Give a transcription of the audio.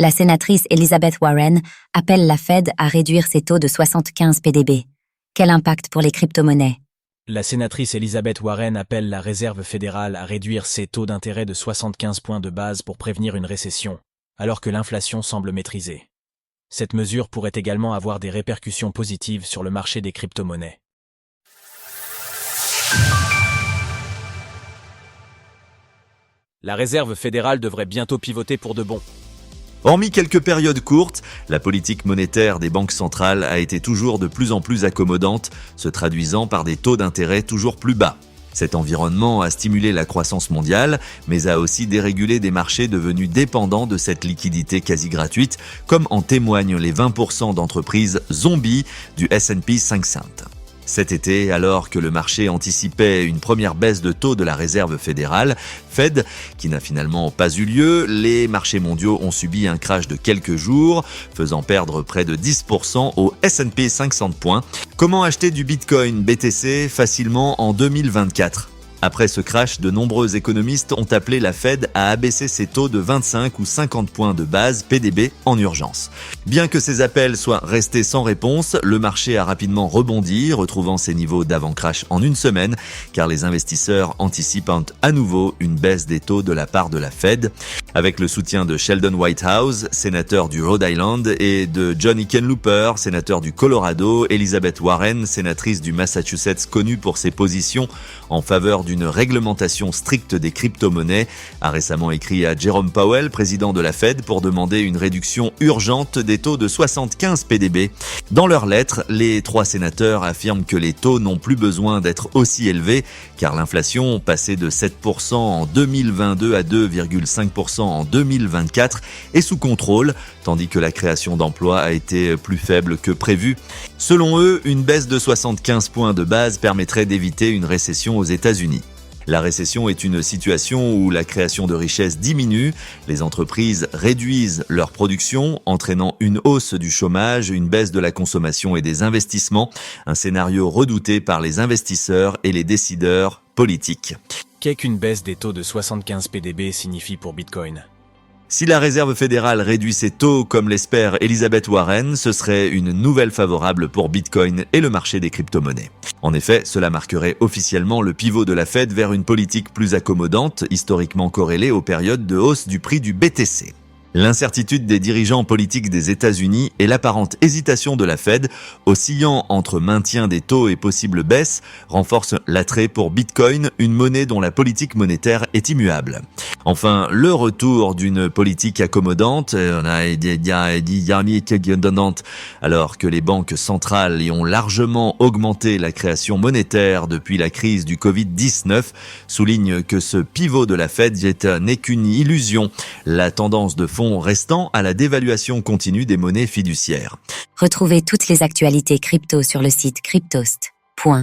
La sénatrice Elizabeth Warren appelle la Fed à réduire ses taux de 75 ppb. Quel impact pour les crypto-monnaies? La sénatrice Elizabeth Warren appelle la Réserve fédérale à réduire ses taux d'intérêt de 75 points de base pour prévenir une récession, alors que l'inflation semble maîtrisée. Cette mesure pourrait également avoir des répercussions positives sur le marché des crypto-monnaies. La Réserve fédérale devrait bientôt pivoter pour de bon. Hormis quelques périodes courtes, la politique monétaire des banques centrales a été toujours de plus en plus accommodante, se traduisant par des taux d'intérêt toujours plus bas. Cet environnement a stimulé la croissance mondiale, mais a aussi dérégulé des marchés devenus dépendants de cette liquidité quasi gratuite, comme en témoignent les 20% d'entreprises zombies du S&P 500. Cet été, alors que le marché anticipait une première baisse de taux de la Réserve fédérale, Fed, qui n'a finalement pas eu lieu, les marchés mondiaux ont subi un crash de quelques jours, faisant perdre près de 10% au S&P 500 points. Comment acheter du Bitcoin BTC facilement en 2024 ? Après ce crash, de nombreux économistes ont appelé la Fed à abaisser ses taux de 25 ou 50 points de base PDB en urgence. Bien que ces appels soient restés sans réponse, le marché a rapidement rebondi, retrouvant ses niveaux d'avant-crash en une semaine, car les investisseurs anticipent à nouveau une baisse des taux de la part de la Fed. Avec le soutien de Sheldon Whitehouse, sénateur du Rhode Island, et de John Hickenlooper, sénateur du Colorado, Elizabeth Warren, sénatrice du Massachusetts connue pour ses positions en faveur d'une réglementation stricte des crypto-monnaies, a récemment écrit à Jerome Powell, président de la Fed, pour demander une réduction urgente des taux de 75 ppb. Dans leur lettre, les trois sénateurs affirment que les taux n'ont plus besoin d'être aussi élevés, car l'inflation, passée de 7% en 2022 à 2,5% en 2024, est sous contrôle, tandis que la création d'emplois a été plus faible que prévu. Selon eux, une baisse de 75 points de base permettrait d'éviter une récession aux États-Unis. La récession est une situation où la création de richesses diminue, les entreprises réduisent leur production, entraînant une hausse du chômage, une baisse de la consommation et des investissements, un scénario redouté par les investisseurs et les décideurs politiques. Qu'est qu'une baisse des taux de 75 ppb signifie pour Bitcoin ? Si la Réserve fédérale réduit ses taux, comme l'espère Elizabeth Warren, ce serait une nouvelle favorable pour Bitcoin et le marché des crypto-monnaies. En effet, cela marquerait officiellement le pivot de la Fed vers une politique plus accommodante, historiquement corrélée aux périodes de hausse du prix du BTC. L'incertitude des dirigeants politiques des États-Unis et l'apparente hésitation de la Fed, oscillant entre maintien des taux et possible baisse, renforcent l'attrait pour Bitcoin, une monnaie dont la politique monétaire est immuable. Enfin, le retour d'une politique accommodante, alors que les banques centrales y ont largement augmenté la création monétaire depuis la crise du Covid-19, souligne que ce pivot de la Fed n'est qu'une illusion. La tendance de fond restant à la dévaluation continue des monnaies fiduciaires. Retrouvez toutes les actualités crypto sur le site cryptost.fr.